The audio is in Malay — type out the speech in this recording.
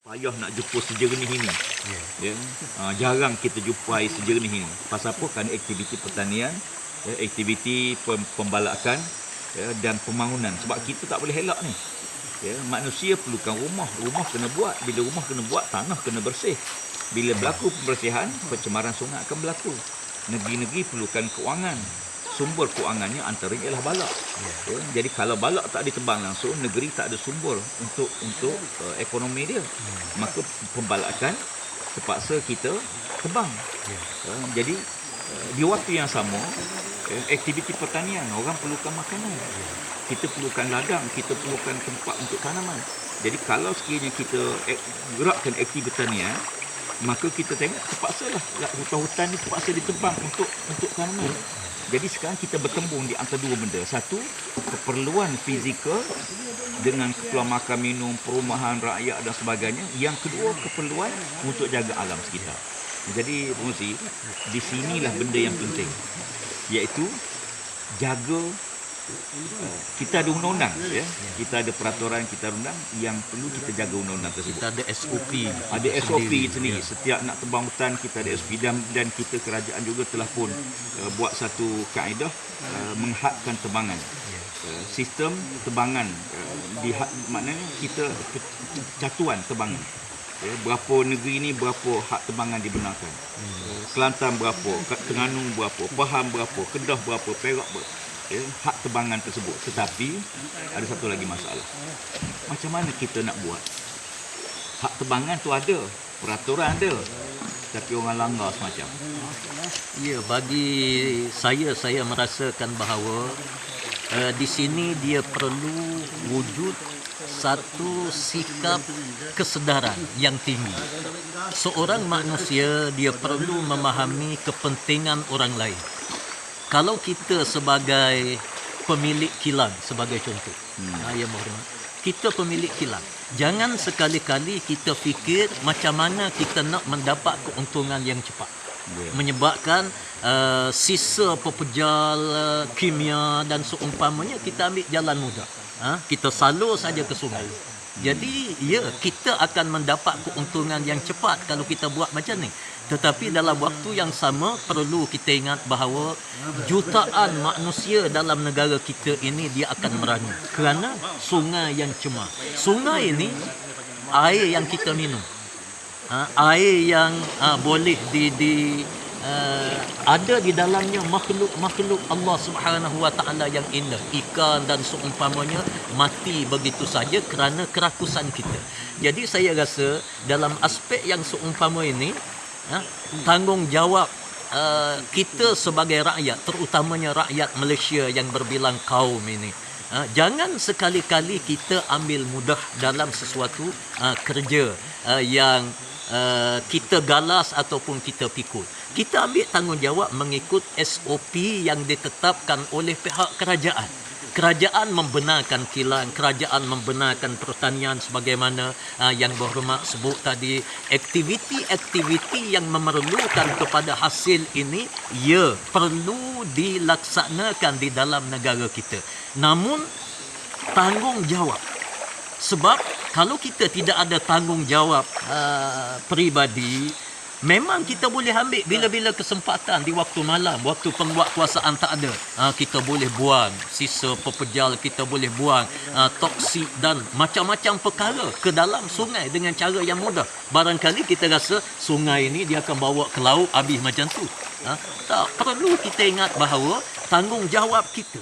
Payah nak jumpa sejernih ini. Ya. Jarang kita jumpai sejernih ini. Pasal apa? Kerana aktiviti pertanian, ya, aktiviti pembalakan, ya, dan pembangunan. Sebab kita tak boleh elak ni. Ya, manusia perlukan rumah. Rumah kena buat. Bila rumah kena buat, tanah kena bersih. Bila berlaku pembersihan, pencemaran sungai akan berlaku. Negeri-negeri perlukan kewangan. Sumber kewangannya antaranya ialah balak. Ya, jadi kalau balak tak ditebang langsung, negeri tak ada sumber untuk ekonomi dia. Maka pembalakan terpaksa kita tebang. Jadi di waktu yang sama, aktiviti pertanian, orang perlukan makanan. Kita perlukan ladang, kita perlukan tempat untuk tanaman. Jadi kalau sekiranya kita gerakkan aktiviti pertanian, maka kita tengok terpaksalah hutan-hutan ni terpaksa ditebang untuk tanaman. Jadi sekarang kita bertembung di antara dua benda. Satu, keperluan fizikal dengan keperluan makan minum, perumahan rakyat dan sebagainya. Yang kedua, keperluan untuk jaga alam sekitar. Jadi Pengerusi, di sinilah benda yang penting, iaitu jaga. Kita ada undang-undang, ya. Kita ada peraturan, kita ada undang yang perlu kita jaga undang-undang tersebut. Kita ada SOP. Ada SOP sendiri. Setiap nak tebang hutan kita ada SOP, dan kita kerajaan juga telah pun buat satu kaedah menghadkan tebangan. Sistem tebangan maknanya kita catuan tebangan. Ya, berapa negeri ni berapa hak tebangan dibenarkan. Kelantan berapa, Terengganu berapa, Pahang berapa, Kedah berapa, Perak berapa. Ya, hak tebangan tersebut. Tetapi ada satu lagi masalah. Macam mana kita nak buat? Hak tebangan tu ada, peraturan ada, tapi orang langgar semacam. Ya, bagi saya merasakan bahawa di sini dia perlu wujud satu sikap kesedaran yang tinggi. Seorang manusia dia perlu memahami kepentingan orang lain. Kalau kita sebagai pemilik kilang, sebagai contoh, yang berhormat, kita pemilik kilang, jangan sekali-kali kita fikir macam mana kita nak mendapat keuntungan yang cepat. Menyebabkan sisa pepejal kimia dan seumpamanya kita ambil jalan mudah. Kita salur saja ke sungai. Jadi ya, kita akan mendapat keuntungan yang cepat kalau kita buat macam ni. Tetapi dalam waktu yang sama perlu kita ingat bahawa jutaan manusia dalam negara kita ini dia akan merana kerana sungai yang cemar. Sungai ini air yang kita minum, air yang boleh ada di dalamnya makhluk Allah Subhanahu Wa Taala yang indah, ikan dan seumpamanya mati begitu saja kerana kerakusan kita. Jadi saya rasa dalam aspek yang seumpama ini, tanggungjawab kita sebagai rakyat, terutamanya rakyat Malaysia yang berbilang kaum ini, jangan sekali-kali kita ambil mudah dalam sesuatu kerja yang kita galas ataupun kita pikul. Kita ambil tanggungjawab mengikut SOP yang ditetapkan oleh pihak kerajaan. Kerajaan membenarkan kilang, kerajaan membenarkan pertanian sebagaimana yang berhormat sebut tadi. Aktiviti-aktiviti yang memerlukan kepada hasil ini, ya, perlu dilaksanakan di dalam negara kita. Namun tanggungjawab, sebab kalau kita tidak ada tanggungjawab peribadi, memang kita boleh ambil bila-bila kesempatan di waktu malam, waktu penguatkuasaan tak ada. Kita boleh buang sisa pepejal, kita boleh buang toksik dan macam-macam perkara ke dalam sungai dengan cara yang mudah. Barangkali kita rasa sungai ini dia akan bawa ke laut habis macam tu. Tak, perlu kita ingat bahawa tanggungjawab kita